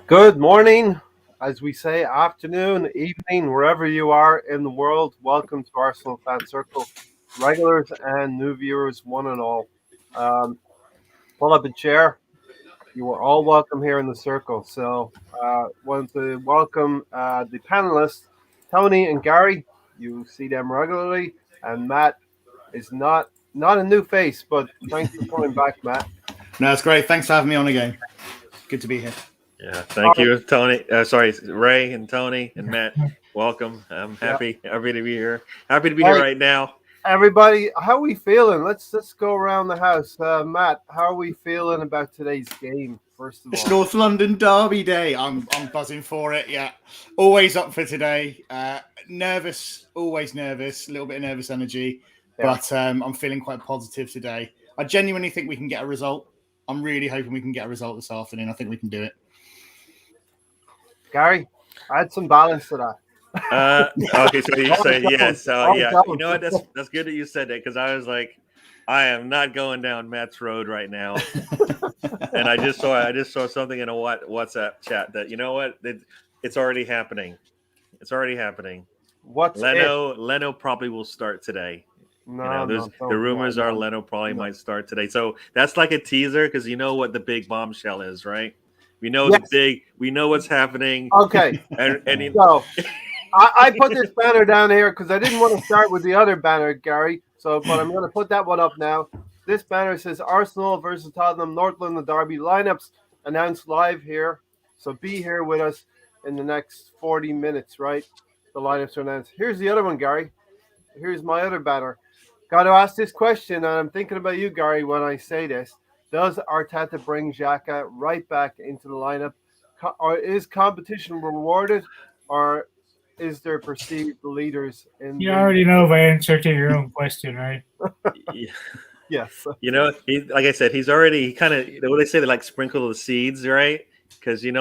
Good morning, as we say, afternoon, evening, wherever you are in the world. Welcome to Arsenal Fan Circle, regulars and new viewers, one and all. Um, Pull up a chair. You are all welcome here in the circle. Want to welcome the panelists, Tony and Gary. You see them regularly, and Matt is not a new face, but thanks for coming back, Matt. No, it's great. Thanks for having me on again. Good to be here. Yeah, All thank right, you, Tony. Sorry, Ray and Tony and Matt. Welcome. I'm yeah. happy to be here. Happy to be here Hey, right now. everybody, how are we feeling? Let's go around the house. Matt, how are we feeling about today's game? First of It's all, North London Derby Day. I'm buzzing for it. Yeah, always up for today. Nervous, always nervous. A little bit of nervous energy, yeah, but I'm feeling quite positive today. I genuinely think we can get a result. I'm really hoping we can get a result this afternoon. I think we can do it. Gary, add some balance to that. Okay, so you say Don't, yes. So oh, yeah, you don't. know what? That's good that you said that because I was like, I am not going down Matt's road right now. And I just saw something in a WhatsApp chat that it's already happening. It's already happening. What's it? Leno probably will start today. No, There's no, the don't. No, rumors are no, Leno probably no. might start today. So that's like a teaser because you know what the big bombshell is, right? Yes. We know what's happening, Okay. and So I put this banner down here because I didn't want to start with the other banner, Gary. But I'm going to put that one up now. This banner says Arsenal versus Tottenham North London Derby lineups announced live here. So be here with us in the next 40 minutes, right? The lineups are announced. Here's the other one, Gary. Here's my other banner. Got to ask this question, and I'm thinking about you, Gary, when I say this. Does Arteta bring Xhaka right back into the lineup? Or is competition rewarded, or is there perceived leaders in You the? already know the answer to your own question, right? Yes. like I said, he's already he kind of what they say they like sprinkle the seeds, right? Because you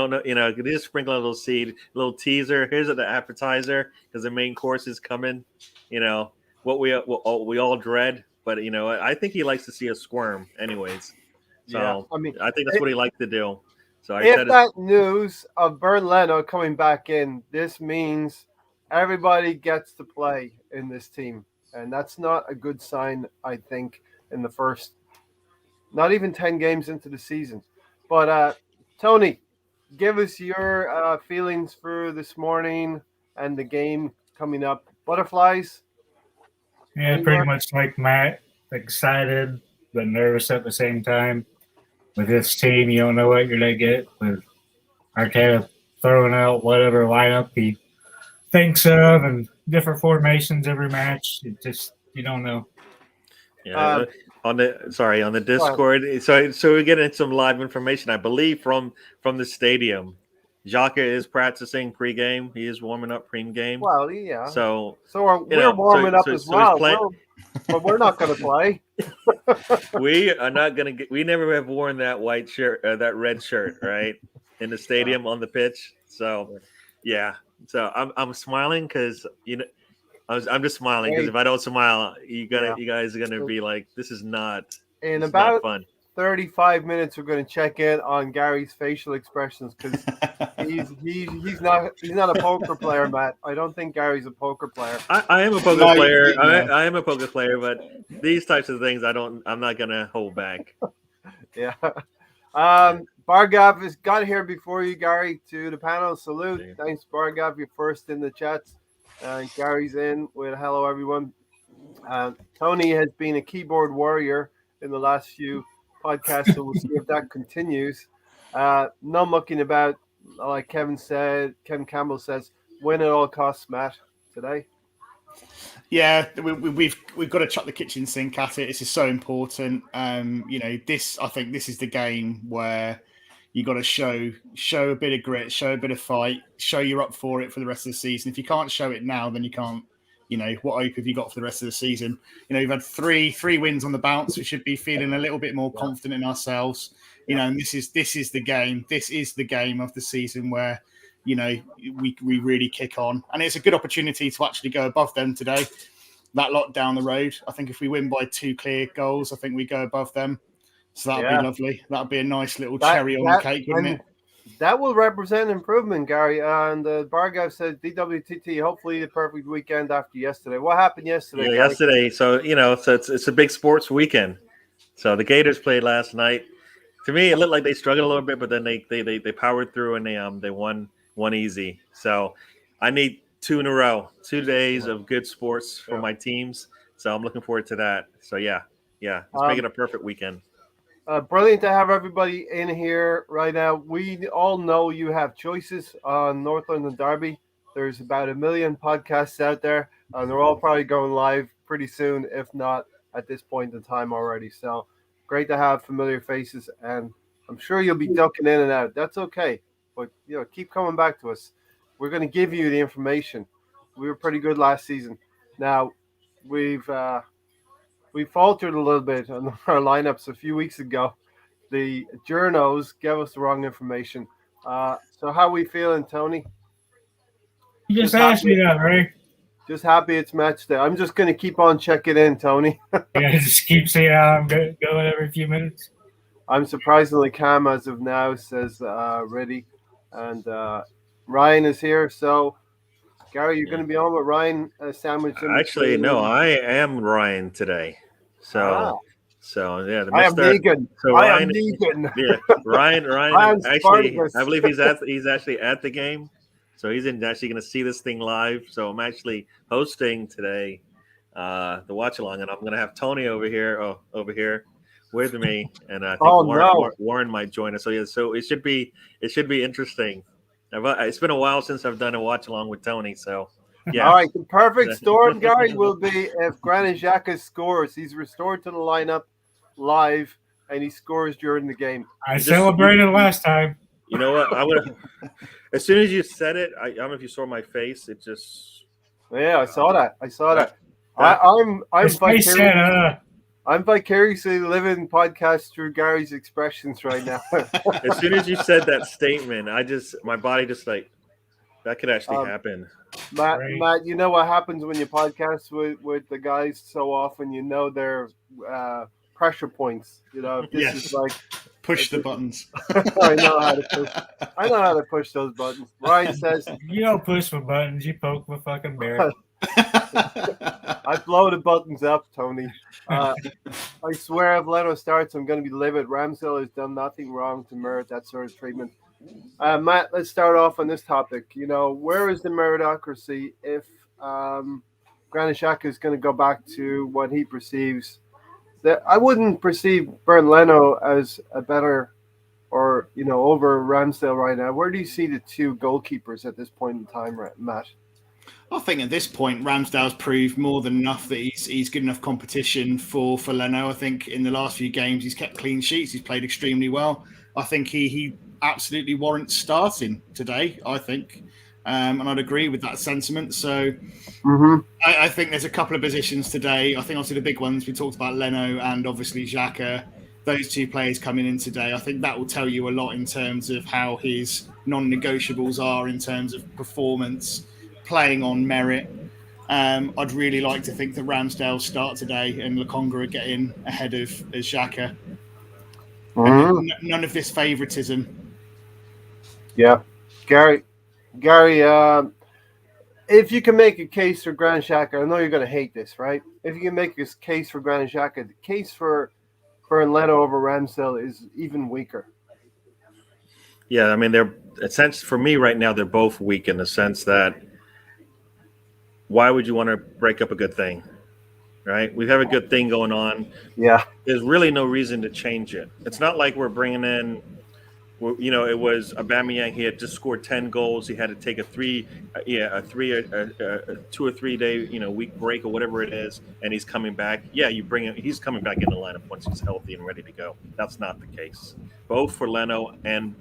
just sprinkle a little seed, a little teaser. Here's the appetizer because the main course is coming. You know what we all dread, but I think he likes to see us squirm, anyways. Yeah. So I mean, I think that's what he likes to do. So I if said, that news of Bern Leno coming back in, this means everybody gets to play in this team, and that's not a good sign. I think in the first, not even 10 games into the season. But Tony, give us your feelings for this morning and the game coming up. Butterflies Yeah, pretty anywhere? much like Matt, excited but nervous at the same time. With this team, you don't know what you're gonna get with Arteta throwing out whatever lineup he thinks of and different formations every match. It just you don't know. yeah, Um, on the go ahead. Discord. So we're getting some live information, I believe, from the stadium. Xhaka is practicing pregame. He is warming up pregame. Well, yeah. So So we're so warming up so as so he's well. playing. But we're not going to play. We are not gonna get. We never have worn that white shirt, that red shirt, right, in the Uh, stadium on the pitch. So, yeah. So I'm smiling because I'm just smiling because Wait, if I don't smile, yeah. you guys are gonna be like, In this is not about fun. 35 minutes, we're going to check in on Gary's facial expressions because he's not a poker player, Matt. I don't think Gary's a poker player. I am a poker No, player. no. I am a poker player, but these types of things I'm not gonna hold back. Yeah. Bargav has got here before you, Gary, to the panel. Salute. Yeah. Thanks, Bargav. You're first in the chats. Gary's in with hello, everyone. Tony has been a keyboard warrior in the last few podcasts, so we'll see if that continues. No mucking about, like Kevin Campbell says, win at all costs, Matt, today. Yeah, we've got to chuck the kitchen sink at it. This is so important. I think this is the game where you got to show a bit of grit, show a bit of fight, show you're up for it for the rest of the season. If you can't show it now, then you can't. What hope have you got for the rest of the season? You've had three wins on the bounce. We should be feeling a little bit more confident in ourselves. And this is the game. This is the game of the season where we really kick on, and it's a good opportunity to actually go above them today. That lot down the road, I think if we win by 2 clear goals, I think we go above them. So that'd be lovely. That'd be a nice little cherry on the cake, wouldn't it? That will represent improvement, Gary. And Bargav said DWTT, hopefully the perfect weekend after yesterday. What happened yesterday, Yeah, Gary? yesterday. So so it's a big sports weekend. So the Gators played last night. To me, it looked like they struggled a little bit, but then they powered through and they won easy. So I need two in a row, 2 days of good sports for my teams. So I'm looking forward to that. So yeah, let's make it Um, a perfect weekend. Brilliant to have everybody in here right now. We all know you have choices on North London Derby. There's about a million podcasts out there, and they're all probably going live pretty soon, if not at this point in time already. So great to have familiar faces, and I'm sure you'll be ducking in and out. That's okay, but keep coming back to us. We're going to give you the information. We were pretty good last season. Now we've we faltered a little bit on our lineups a few weeks ago. The journos gave us the wrong information. So how are we feeling, Tony? You just Just asked happy. me that, right? Just happy it's match day. I'm just going to keep on checking in, Tony. Yeah, just keep saying how I'm going every few minutes. I'm surprisingly calm as of now, says Reddy. And Ryan is here. So, Gary, you're going to be on with Ryan sandwiched in Actually, between. no, I am Ryan today. Ah, So yeah, the I am Mister. Negan. So I am Ryan, Negan. yeah, Ryan. I am Actually, Spartacus. I believe he's actually at the game, so actually going to see this thing live. So I'm actually hosting today, the watch along, and I'm going to have Tony over here with me, and I think Oh, no. Warren might join us. So yeah, so it should be interesting. It's been a while since I've done a watch along with Tony, so All yeah. right, the perfect storm, Gary, will be if Granit Xhaka scores. He's restored to the lineup live, and he scores during the game. I Just- celebrated last time. You know what? I would. As soon as you said it, I don't know if you saw my face. It just. Yeah, I saw that. I saw that. That- I'm His face said, I'm vicariously living podcasts through Gary's expressions right now. As soon as you said that statement, my body just like that could actually Um, happen. Matt, Right. Matt, you know what happens when you podcast with the guys so often? You know their pressure points. If this Yes. is like Push the buttons. I know how to push those buttons. Ryan says you don't push my buttons, you poke my fucking bear. I blow the buttons up, Tony. I swear if Leno starts, I'm going to be livid. Ramsdale has done nothing wrong to merit that sort of treatment. Matt, let's start off on this topic. Where is the meritocracy if Granit Xhaka is going to go back to what he perceives? That I wouldn't perceive Bernd Leno as a better or over Ramsdale right now. Where do you see the two goalkeepers at this point in time, Matt? I think at this point, Ramsdale's proved more than enough that he's good enough competition for Leno. I think in the last few games, he's kept clean sheets. He's played extremely well. I think he absolutely warrants starting today, I think. And I'd agree with that sentiment. So I think there's a couple of positions today. I think obviously the big ones, we talked about Leno and obviously Xhaka. Those two players coming in today, I think that will tell you a lot in terms of how his non-negotiables are in terms of performance, playing on merit. I'd really like to think that Ramsdale start today and Lokonga are getting ahead of Xhaka. None of this favouritism. Yeah, Gary, if you can make a case for Granit Xhaka, I know you're going to hate this, right? If you can make a case for Granit Xhaka, the case for Leno over Ramsdale is even weaker. Yeah, I mean they're for me right now. They're both weak in the sense that why would you want to break up a good thing, right? We have a good thing going on. Yeah, there's really no reason to change it. It's not like we're bringing in. It was Aubameyang. He had just scored 10 goals. He had to take a 2 or 3 day, week break or whatever it is, and he's coming back. Yeah, you bring him. He's coming back in the lineup once he's healthy and ready to go. That's not the case, both for Leno and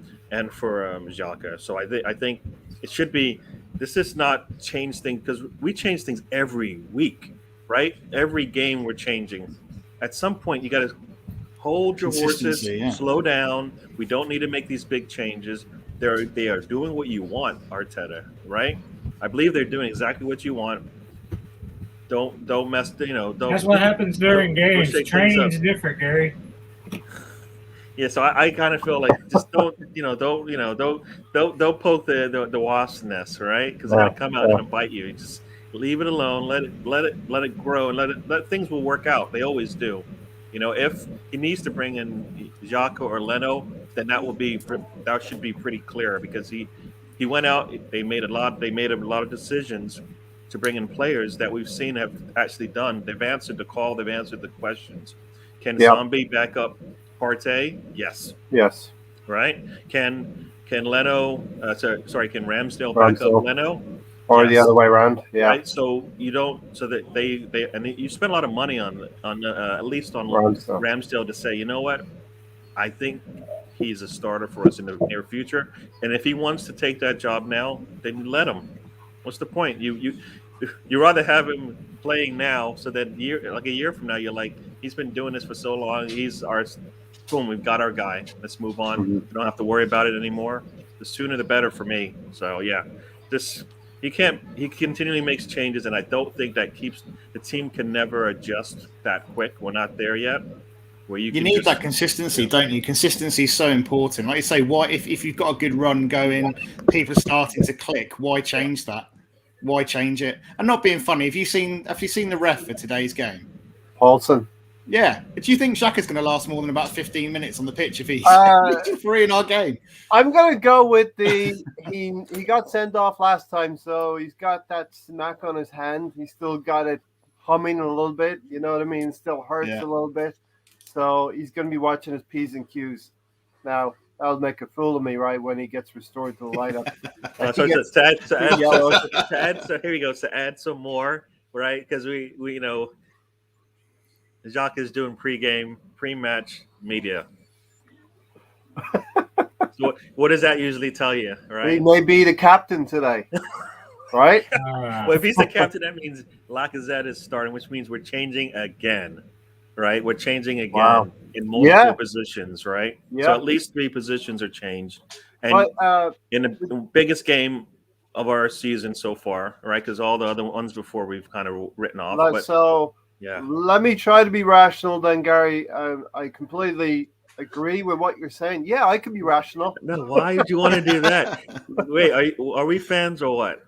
for Xhaka. So I think it should be. This is not change things because we change things every week, right? Every game we're changing. At some point, you got to hold your horses, slow down. We don't need to make these big changes. They are doing what you want, Arteta, right? I believe they're doing exactly what you want. Don't mess. Don't. That's what happens during games. Training's different, Gary. Yeah, so I kind of feel like just don't poke the wasp's nest, right? Because they're Yeah, gonna come out yeah, and bite you. Just leave it alone, let it grow, and let things will work out. They always do. If he needs to bring in Jacques or Leno, then that should be pretty clear because he went out. They made a lot of decisions to bring in players that we've seen have actually done. They've answered the call. They've answered the questions. Can yeah, Zombie back up Partey? Yes. yes. Right? Can Leno? Sorry. Can Ramsdale back up Ramsdale, Leno? or the Yes. other way around. Yeah, Right. So you don't. So that they and you spend a lot of money on at least on Ramsdale. Ramsdale to say, you know what? I think he's a starter for us in the near future. And if he wants to take that job now, then let him. What's the point? You rather have him playing now so that a year from now, you're like, he's been doing this for so long. He's our boom. We've got our guy. Let's move on. Mhm. We don't have to worry about it anymore. The sooner the better for me. So yeah, this he can't. He continually makes changes, and I don't think that keeps the team can never adjust that quick. We're not there yet. Where you You can need that just consistency, don't you? Consistency is so important. Like you say, why if you've got a good run going, people are starting to click, why change that? Why change it? And not being funny, have you seen the ref for today's game? Paulson. Yeah. Do you think Xhaka's going to last more than about 15 minutes on the pitch if he's Uh, free in our game? I'm gonna go with he got sent off last time, so he's got that smack on his hand. He's still got it humming a little bit. You know what I mean? It still hurts Yeah. a little bit. So he's gonna be watching his P's and Q's. Now that'll make a fool of me, right, when he gets restored to the lineup. If he so gets to three add, yellows, to add so here we go to add some more right because we Jacques is doing pre-match media. So what does that usually tell you, he right? may be the captain today, right? Well, if he's the captain, that means Lacazette is starting, which means we're changing again, right? We're changing Wow. again in multiple Yeah, positions, right? So yeah. at least three positions are changed, and But in the biggest game of our season so far, right? Because all the other ones before we've kind of written off, but so yeah, let me try to be rational then, Gary. I completely agree with what you're saying. Yeah, I can be rational. no, why would you want to do that? Wait, are we fans or what?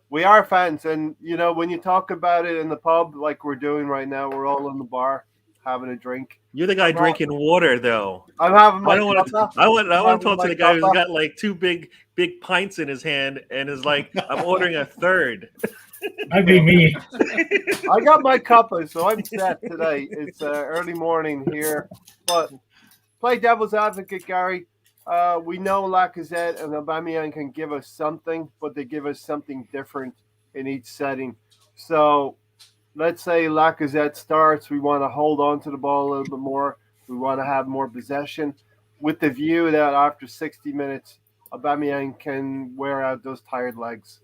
We are fans, and when you talk about it in the pub like we're doing right now, we're all in the bar having a drink. You're the guy I'm, all, drinking water, though. I'm having I my don't want to. cuppa. I I'm want to having talk to my the guy who's cuppa. got like two big pints in his hand and is like, I'm ordering a third. That'd be me. I got my cuppa, so I'm set today. It's early morning here, but play devil's advocate, Gary. We know Lacazette and Aubameyang can give us something, but they give us something different in each setting. So let's say Lacazette starts. We want to hold on to the ball a little bit more. We want to have more possession, with the view that after 60 minutes, Aubameyang can wear out those tired legs.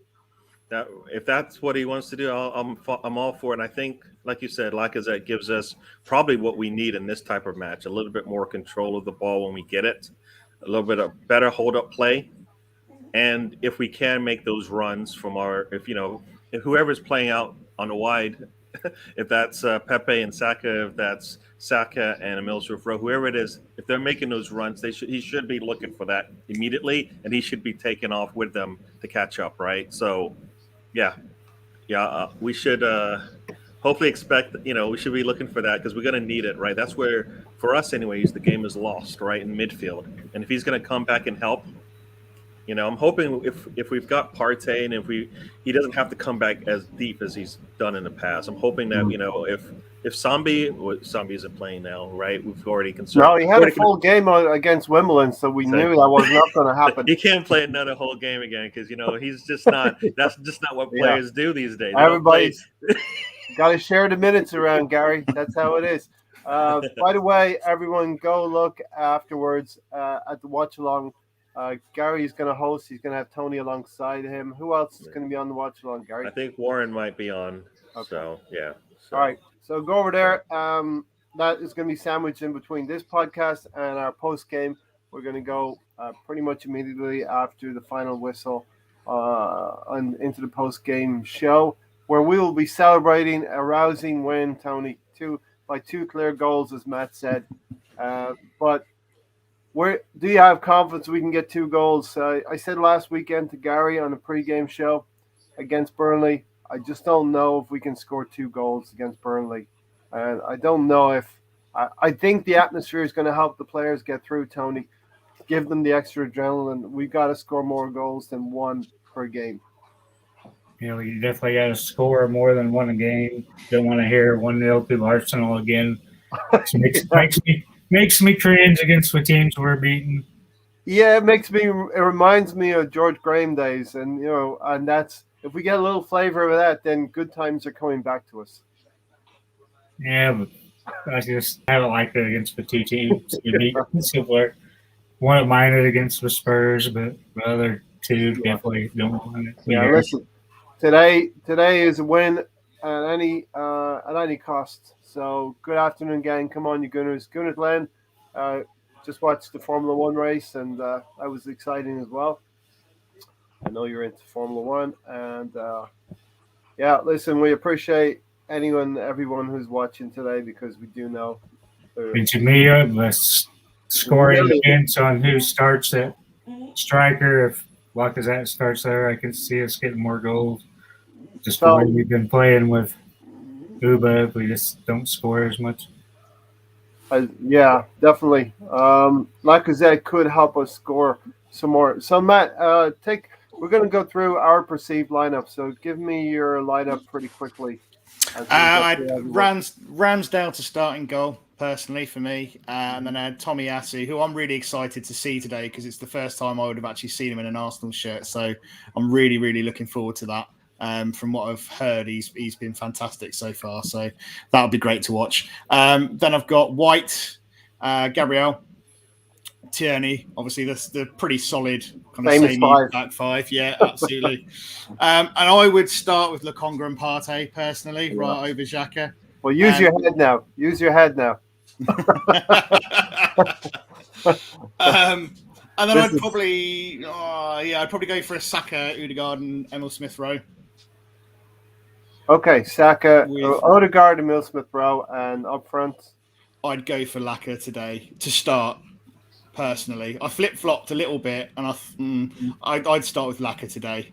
That if that's what he wants to do, I'm all for it. And I think, like you said, Lacazette gives us probably what we need in this type of match: a little bit more control of the ball when we get it, a little bit of better hold up play, and if we can make those runs from if whoever's playing out on the wide, if that's Pepe and Saka, if that's Saka and Emil Smith Rowe, whoever it is, if they're making those runs, he should be looking for that immediately, and he should be taking off with them to catch up, right? So, yeah, yeah, we should hopefully expect, we should be looking for that because we're going to need it, right? That's where, for us anyways, the game is lost, right, in midfield, and if he's going to come back and help. I'm hoping if we've got Partey and he doesn't have to come back as deep as he's done in the past. I'm hoping that if Sambi isn't playing now, right? We've already No, concerned. he had a full game against Wimbledon, so we knew that was not going to happen. He can't play another whole game again because he's just not. That's just not what players do these days. They Everybody's got to share the minutes around, Gary. That's how it is. By the way, everyone, go look afterwards at the watch along. Gary's going to host. He's going to have Tony alongside him. Who else is going to be on the watch along, Gary? I think Warren might be on. Okay. So, yeah. So. All right. So go over there. That is going to be sandwiched in between this podcast and our post game. We're going to go pretty much immediately after the final whistle into the post game show, where we will be celebrating a rousing win, Tony, by two clear goals, as Matt said. But where do you have confidence we can get 2 goals? I said last weekend to Gary on the pregame show against Burnley, I just don't know if we can score 2 goals against Burnley. And I don't know if I think the atmosphere is going to help the players get through, Tony. Give them the extra adrenaline. We've got to score more goals than one per game. You definitely got to score more than one a game. Don't want to hear 1-0 to Arsenal again. Makes me cringe against the teams we're beating. Yeah, it reminds me of George Graham days, and and that's if we get a little flavor of that, then good times are coming back to us. Yeah, but I just haven't liked it against the two teams you beat so far. Wouldn't mind it against the Spurs, but the other two definitely don't want it. Yeah, listen. Today is a win at any cost. So good afternoon, gang. Come on, you Gunners. Gunners Glen. Just watched the Formula One race, and that was exciting as well. I know you're into Formula One, and listen, we appreciate everyone who's watching today because we do know. And to me, the scoring depends on who starts at striker. If Lacazette starts there, I can see us getting more goals. Just the way we've been playing with Uba, we just don't score as much. Yeah, definitely. Lacazette could help us score some more. So Matt, we're going to go through our perceived lineup. So give me your lineup pretty quickly. Ramsdale to starting goal, personally, for me. And then I had Tommy Asu, who I'm really excited to see today because it's the first time I would have actually seen him in an Arsenal shirt. So I'm really, really looking forward to that. From what I've heard, he's been fantastic so far. So that'll be great to watch. Then I've got White, Gabriel, Tierney. Obviously, that's the pretty solid kind of famous back five. Yeah, absolutely. And I would start with Lokonga and Partey personally, right over Xhaka. Well, use your head now. Use your head now. And then I'd probably go for a Saka, Odegaard, and Emil Smith Rowe. Okay, Saka, Odegaard, Emil Smith Rowe, and up front, I'd go for Laka today to start. Personally, I flip-flopped a little bit, and I'd start with Laka today,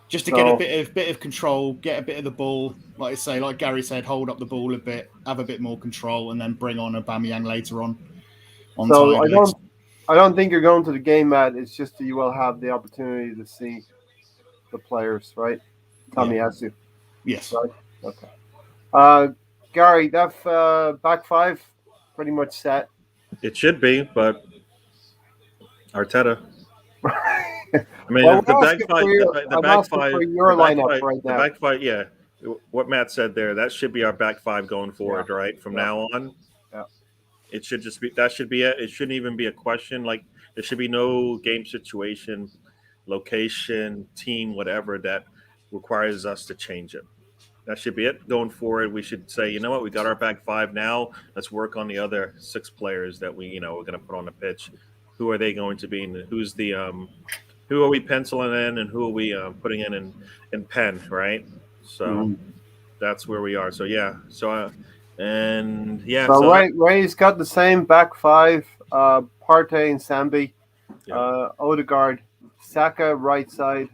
just to get a bit of control, get a bit of the ball. Like I say, like Gary said, hold up the ball a bit, have a bit more control, and then bring on Aubameyang later on. So I don't think you're going to the game, Matt. It's just that you will have the opportunity to see the players, right? Tommy Asu. Yes. Right? Okay. Gary, that back five pretty much set. It should be, but Arteta. I mean, Well, the back five. Your lineup right now. The back five, yeah. What Matt said there, that should be our back five going forward, right? From now on. Yeah. It should just be that should be it. It shouldn't even be a question. Like there should be no game situation, location, team, whatever that requires us to change it. That should be it going forward. We should say, you know what, we got our back five now. Let's work on the other 6 players that we're going to put on the pitch. Who are they going to be? And who's the who are we penciling in, and who are we putting in pen, right? So that's where we are. So yeah. So Ray's got the same back five. Partey and Sambi, Odegaard, Saka right side,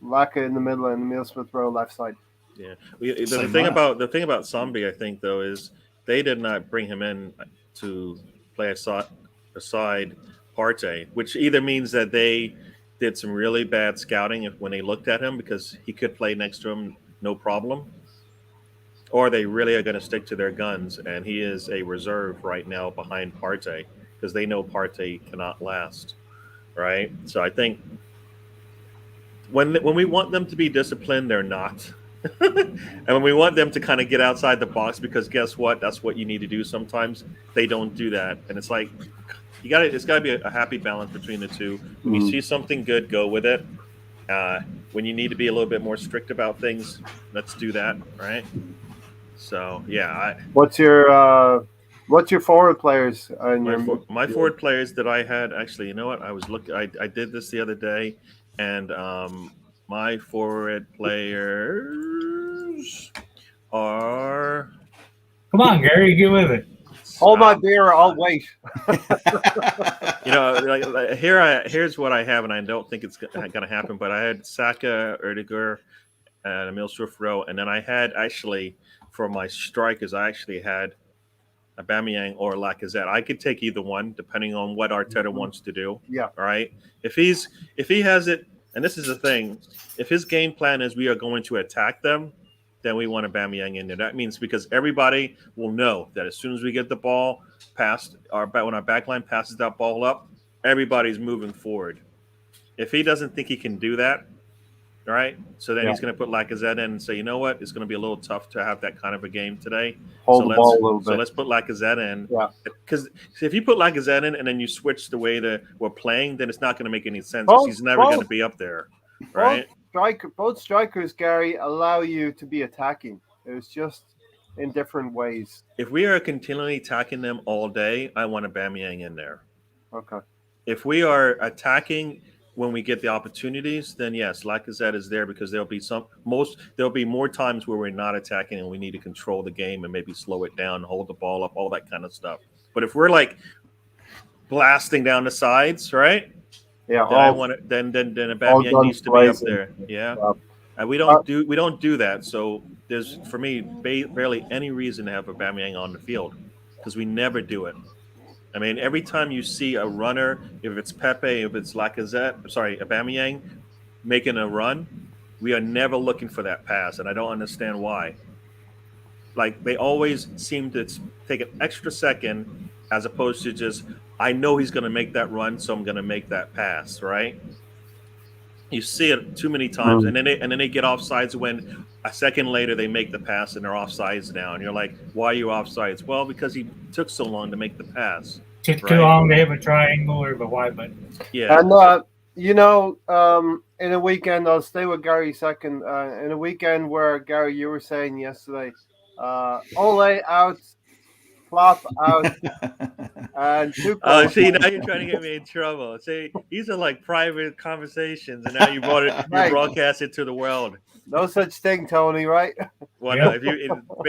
Laka in the middle, and Emil Smith Rowe left side. Yeah, the thing about Sambi, I think though, is they did not bring him in to play aside Partey, which either means that they did some really bad scouting when they looked at him because he could play next to him no problem, or they really are going to stick to their guns, and he is a reserve right now behind Partey because they know Partey cannot last, right? So I think when we want them to be disciplined, they're not. And when we want them to kind of get outside the box, because guess what? That's what you need to do sometimes. They don't do that. And it's like, it's got to be a happy balance between the two. When you see something good, go with it. When you need to be a little bit more strict about things, let's do that, right? So, yeah. What's your forward players? My forward players that I had, actually, you know what? I was looking. I did this the other day, and my forward players are. Come on, Gary, get with it. Hold my beer. I'll wait. here's what I have, and I don't think it's going to happen. But I had Saka, Erdiger, and Emil Smith Rowe, and then I had actually for my strikers, I actually had Aubameyang or Lacazette. I could take either one depending on what Arteta wants to do. Yeah. All right. If he has it, and this is the thing, if his game plan is we are going to attack them, then we want Aubameyang in there. That means because everybody will know that as soon as we get the ball past when our backline passes that ball up, everybody's moving forward. If he doesn't think he can do that, right? So then Yeah. he's going to put Lacazette in and say, you know what? It's going to be a little tough to have that kind of a game today. Hold so the ball a little So bit. let's put Lacazette in. Yeah. Because if you put Lacazette in and then you switch the way that we're playing, then it's not going to make any sense. Both- He's never both- going to be up there, right? Both strikers, Gary, allow you to be attacking. It's just in different ways. If we are continually attacking them all day, I want Aubameyang in there. Okay. If we are attacking when we get the opportunities, then yes, Lacazette is there because there'll be more times where we're not attacking and we need to control the game and maybe slow it down, hold the ball up, all that kind of stuff. But if we're like blasting down the sides, right? Yeah. Then I want it. Then Aubameyang guns needs to be up blazing. there. Yeah. Yeah. And we don't do that. So there's for me barely any reason to have Aubameyang on the field because we never do it. I mean, every time you see a runner, if it's Pepe, if it's Aubameyang making a run, we are never looking for that pass, and I don't understand why. Like they always seem to take an extra second, as opposed to just I know he's going to make that run, so I'm going to make that pass, right? You see it too many times, and then they get offsides when a second later they make the pass and they're offsides now, and you're like, why are you offsides? Well, because he took so long to make the pass. Took Right. too long to have a triangle or the Y button. Yeah, And in a weekend, I'll stay with Gary second. In a weekend where Gary, you were saying yesterday, Ole out, Flop out, and Tuchel. oh, see, now you're trying to get me in trouble. See, these are like private conversations, and now you brought it, you Right. broadcast it to the world. No such thing, Tony. Right? Well, Yep. no,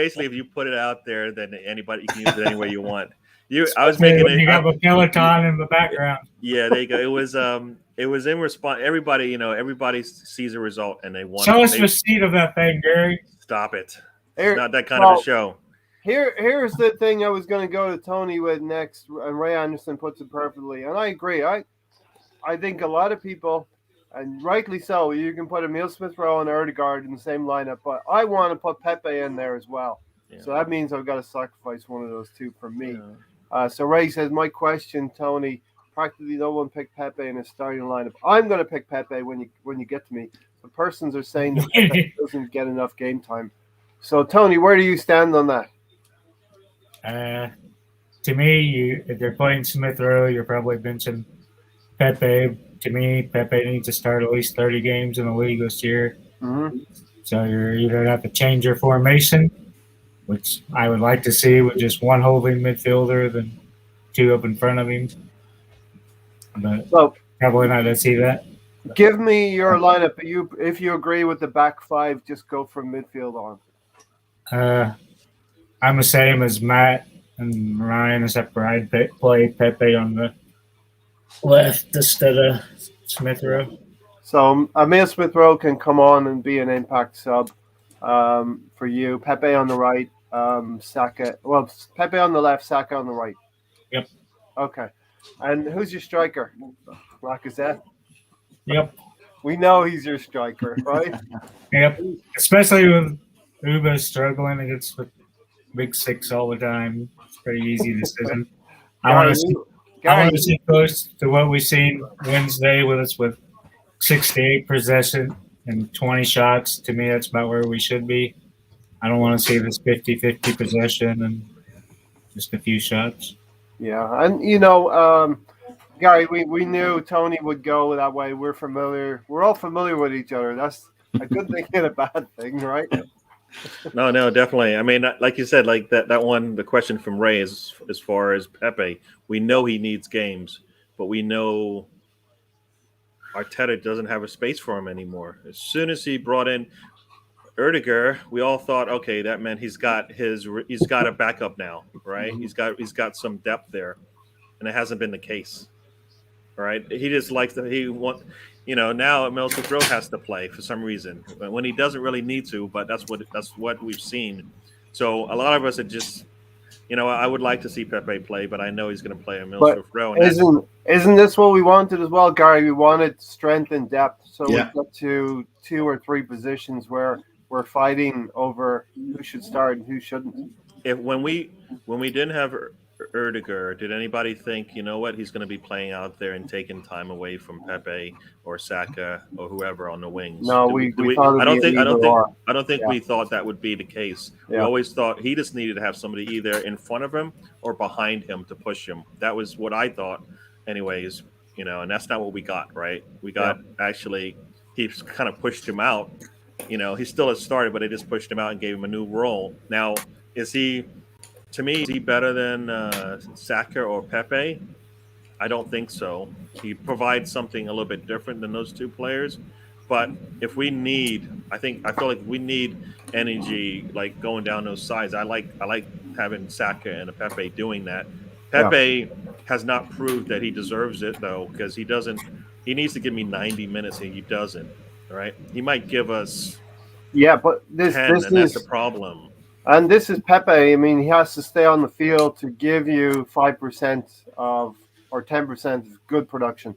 if you put it out there, then anybody you can use it any way you want. I was Especially making when it. you got a Peloton in the background. Yeah, there you go. It was in response. Everybody sees a result and they want. Show us they, the seat of that thing, Gary. Stop it. Here- It's not that kind of a show. Here's the thing I was going to go to Tony with next, and Ray Anderson puts it perfectly, and I agree. I think a lot of people, and rightly so, you can put Emil Smith Rowe and Erdegaard in the same lineup, but I want to put Pepe in there as well. Yeah. So that means I've got to sacrifice one of those two for me. Yeah. So Ray says, my question, Tony, practically no one picked Pepe in his starting lineup. I'm going to pick Pepe when you get to me. The persons are saying that Pepe doesn't get enough game time. So Tony, where do you stand on that? To me, if you're playing Smith Rowe, you're probably benching Pepe. To me, Pepe needs to start at least 30 games in the league this year. Mm-hmm. So you're either going to have to change your formation, which I would like to see with just one holding midfielder than two up in front of him. But So probably not going to see that. give me your lineup. If you agree with the back five, just go from midfield on. I'm the same as Matt and Ryan, except for I'd play Pepe on the left instead of Smith Rowe. So Emil Smith Rowe can come on and be an impact sub for you. Pepe on the right, Saka. Well, Pepe on the left, Saka on the right. Yep. Okay. And who's your striker? Lacazette. Yep. We know he's your striker, right? Yep. Especially with Uba struggling against the big six all the time. It's a pretty easy decision. I want to see close to what we've seen Wednesday with us with 68 possession and 20 shots. To me, that's about where we should be. I don't want to see this 50-50 possession and just a few shots. Yeah, and Gary, we knew Tony would go that way. We're familiar. We're all familiar with each other. That's a good thing and a bad thing, right? No, definitely. I mean, like you said, like that one, the question from Ray is as far as Pepe. We know he needs games, but we know Arteta doesn't have a space for him anymore. As soon as he brought in Erdiger, we all thought, okay, that meant he's got a backup now, right? He's got some depth there, and it hasn't been the case. right? He just likes that he want. Now Mel Rowe has to play for some reason when he doesn't really need to, but that's what we've seen. So a lot of us are just, I would like to see Pepe play, but I know he's going to play Emil But Smith Rowe, and that's isn't this what we wanted as well, Gary? We wanted strength and depth, so we Yeah. got to 2 or 3 positions where we're fighting over who should start and who shouldn't. if when we didn't have Erdiger, did anybody think, what, he's going to be playing out there and taking time away from Pepe or Saka or whoever on the wings? No, Do we? Do we we? thought I it'd be don't an think. I either don't think. or. I don't think Yeah. we thought that would be the case. We Yeah. always thought he just needed to have somebody either in front of him or behind him to push him. That was what I thought, anyways. And that's not what we got. Right? We got actually he's kind of pushed him out. He still has started, but they just pushed him out and gave him a new role. Now, is he? To me, is he better than Saka or Pepe? I don't think so. He provides something a little bit different than those two players. But if we need, I feel like we need energy, like going down those sides. I like having Saka and a Pepe doing that. Yeah. Pepe has not proved that he deserves it though, because he doesn't. He needs to give me 90 minutes, and he doesn't. Right? He might give us Yeah, but this 10, this and that's the is problem. and this is Pepe. I mean, he has to stay on the field to give you 5% of or 10% of good production.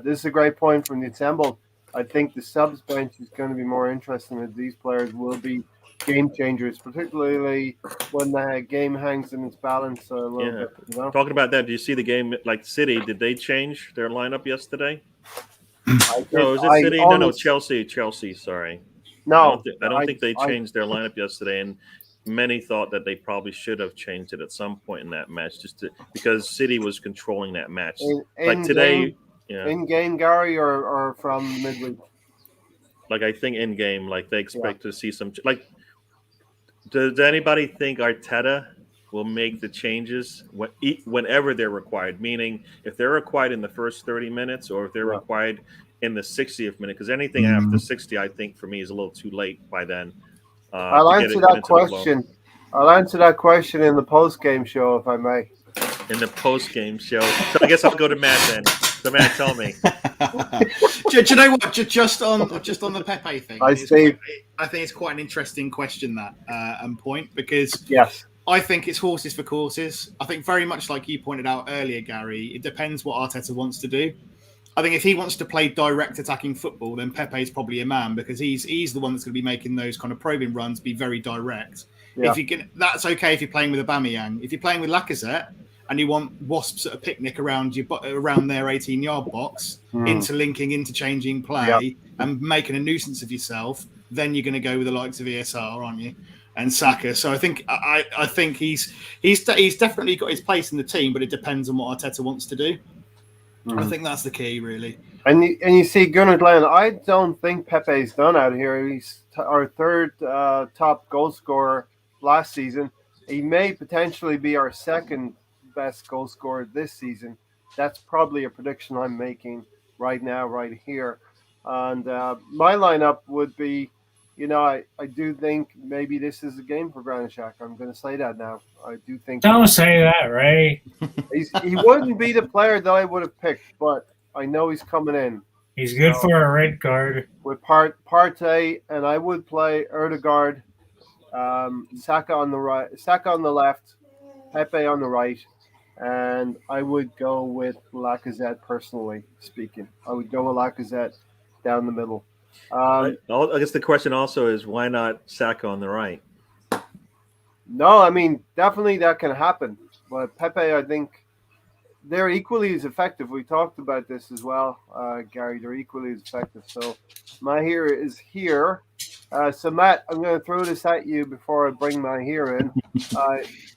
This is a great point from the assembled. I think the subs bench is going to be more interesting as these players will be game changers, particularly when the game hangs in its balance a little Yeah. bit. Talking about that, do you see the game like City? Did they change their lineup yesterday? I No, did. is it I City? No, almost Chelsea. Chelsea. Sorry, no. I don't think they I changed their lineup yesterday, and many thought that they probably should have changed it at some point in that match, because City was controlling that match. Like in today, game yeah, in game Gary or from midweek. like I think in game, like they Yeah. expect to see some. Like, does anybody think Arteta will make the changes whenever they're required? Meaning, if they're required in the first 30 minutes, or if they're Yeah. required in the 60th minute, because anything after 60, I think for me is a little too late by then I'll to get answer it get that into the flow. question. I'll answer that question in the post game show if I may. In the post game show, so I guess I'll go to Matt then. So Matt, tell me. do you know what? Just on the Pepe thing, I see. I think it's quite an interesting question that and point, because Yes. I think it's horses for courses. I think very much like you pointed out earlier, Gary, it depends what Arteta wants to do. I think if he wants to play direct attacking football, then Pepe's probably a man, because he's the one that's going to be making those kind of probing runs, be very direct. Yeah. If you can, that's okay if you're playing with Aubameyang. If you're playing with Lacazette and you want wasps at a picnic around their 18-yard box, interlinking, interchanging play, and making a nuisance of yourself, then you're going to go with the likes of ESR, aren't you? And Saka. So I think he's definitely got his place in the team, but it depends on what Arteta wants to do. I think that's the key, really. And you see Gunnar Glenn, I don't think Pepe's done out here. He's our third top goal scorer last season. He may potentially be our second best goal scorer this season. That's probably a prediction I'm making right now, right here. And my lineup would be, I do think maybe this is a game for Granishak. I'm going to say that now. I do think. Don't say that, Ray. He wouldn't be the player that I would have picked, but I know he's coming in. He's good for a red card. With Partey, and I would play Erdegaard, Saka on the right, Saka on the left, Pepe on the right, and I would go with Lacazette. Personally speaking, I would go with Lacazette down the middle. I guess the question also is, why not Saka on the right? No, I mean definitely that can happen, but Pepe, I think they're equally as effective. We talked about this as well, Gary. They're equally as effective. So my hero is here. So Matt, I'm going to throw this at you before I bring my hero in.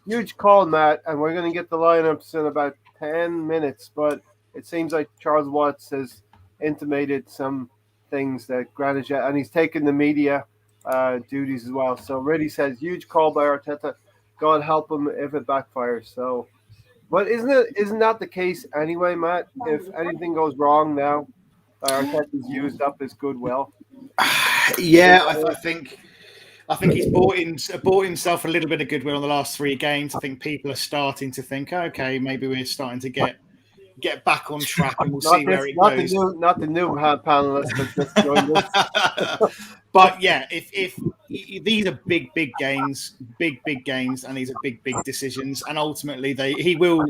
Huge call, Matt, and we're going to get the lineups in about 10 minutes. But it seems like Charles Watts has intimated some things that Granit, and he's taken the media duties as well. So really says huge call by Arteta. God help him if it backfires. So. But isn't that the case anyway, Matt? If anything goes wrong now, Arteta's used up his goodwill. Yeah, I think he's bought himself a little bit of goodwill in the last 3 games. I think people are starting to think, okay, maybe we're starting to get get back on track, and we'll Not see this, where it not goes. not the new panelist that just joined us. But yeah, if these are big games, big games, and these are big decisions, and ultimately he will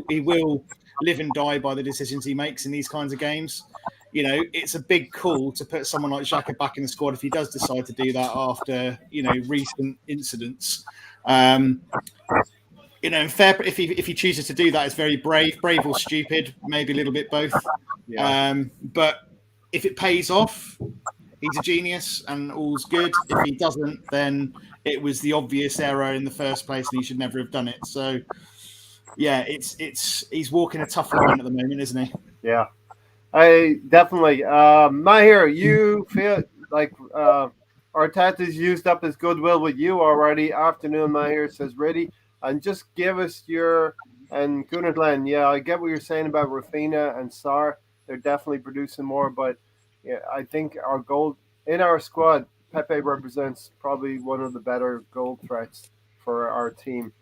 live and die by the decisions he makes in these kinds of games. You know, it's a big call to put someone like Xhaka back in the squad if he does decide to do that after, you know, recent incidents. You know, fair. If he chooses to do that, it's very brave or stupid, maybe a little bit both. Yeah. But if it pays off, he's a genius and all's good. If he doesn't, then it was the obvious error in the first place, and he should never have done it. So, yeah, he's walking a tough line at the moment, isn't he? Yeah. I definitely. Mahir, you feel like Arteta's used up his goodwill with you already. Afternoon, Mahir says, ready. And just give us your. And Gunnar yeah, I get what you're saying about Rafinha and Sarr. They're definitely producing more, but yeah, I think our goal in our squad, Pepe represents probably one of the better goal threats for our team.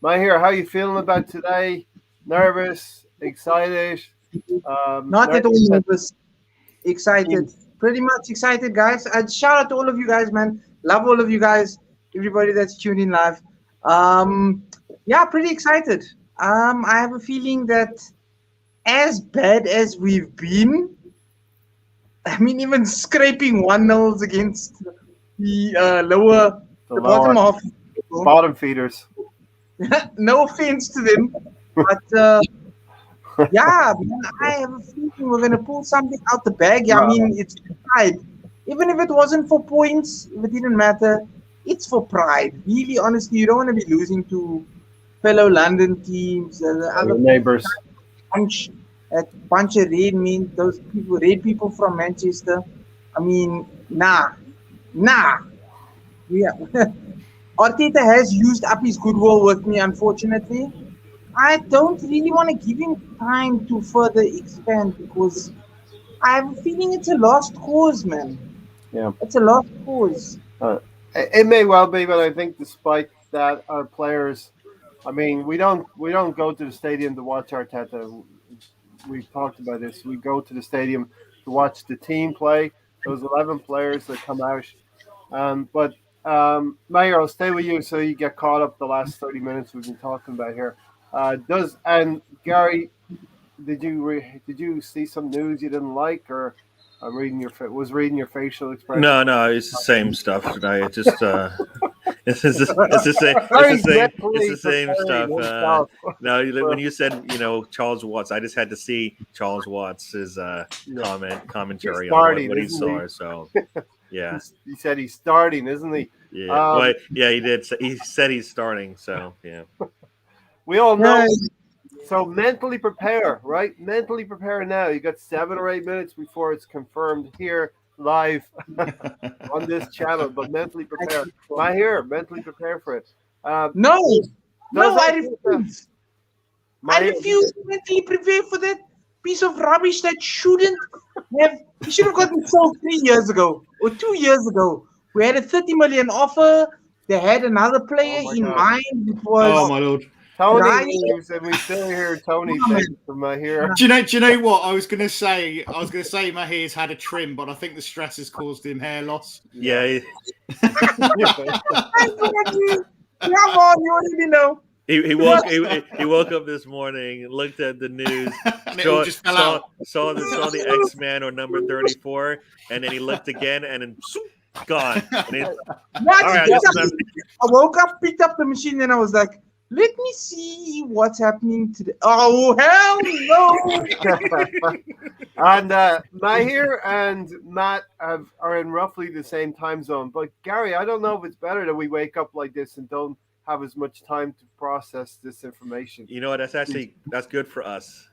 Mahir, how you feeling about today? Nervous? Excited? Not at all Nervous that nervous. Excited. team- Pretty much excited, guys. And shout out to all of you guys, man. Love all of you guys. Everybody that's tuned in live. Yeah, pretty excited. I have a feeling that as bad as we've been, I mean, even scraping 1-0 against the the bottom lower half. bottom feeders. No offense to them, but yeah, man, I have a feeling we're gonna pull something out the bag. I mean, it's pride. Even if it wasn't for points, if it didn't matter, it's for pride. Really, honestly, you don't want to be losing to fellow London teams, the Your other neighbors. bunch of red people from Manchester. I mean, nah. Yeah. Arteta has used up his goodwill with me, unfortunately. I don't really want to give him time to further expand because I have a feeling it's a lost cause, man. Yeah. It's a lost cause. It may well be, but I think despite that, our players. I mean, we don't go to the stadium to watch Arteta. We've talked about this. We go to the stadium to watch the team play. Those 11 players that come out. But Mayor, I'll stay with you so you get caught up the last 30 minutes we've been talking about here. And Gary, did you see some news you didn't like, or reading your facial expression? No, it's the same stuff today. It just it's the same stuff. No, when you said Charles Watts, I just had to see Charles Watts' commentary on what he saw. So yeah, he said he's starting, isn't he? Yeah, he did. He said he's starting. So yeah, we all know. Yeah. So mentally prepare, right? Mentally prepare now. You got 7 or 8 minutes before it's confirmed here live on this channel. But mentally prepare. Mentally prepare for it. No, I Does refuse. I refuse to mentally prepare for that piece of rubbish that shouldn't have. He should have gotten sold 3 years ago or 2 years ago. We had a 30 million offer. They had another player in mind. It was. Oh my lord. Tony leaves, and we still hear Tony from here. Do you know what I was going to say? I was going to say Mahir's had a trim, but I think the stress has caused him hair loss. Yeah. Come on, you already know. He woke up this morning, looked at the news, and it all just fell out. Saw the X-Man or number 34, and then he looked again, and then gone. And I woke up, picked up the machine, and I was like, let me see what's happening today. Oh, hell no! And Mahir and Matt are in roughly the same time zone. But Gary, I don't know if it's better that we wake up like this and don't have as much time to process this information. You know what? That's good for us.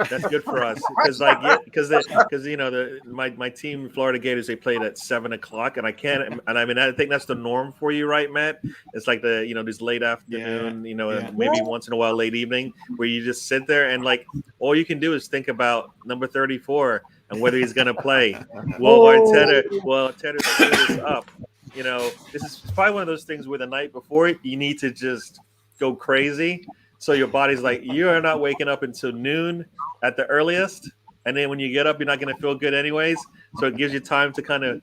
That's good for us because my team, Florida Gators, they played at 7:00, and I think that's the norm for you, right, Matt? It's like this late afternoon, maybe once in a while late evening, where you just sit there and all you can do is think about number 34 and whether he's going to play. Well, Arteta screwed us up. This is probably one of those things where the night before you need to just go crazy. So your body's like, you are not waking up until noon at the earliest. And then when you get up, you're not going to feel good anyways. So it gives you time to kind of,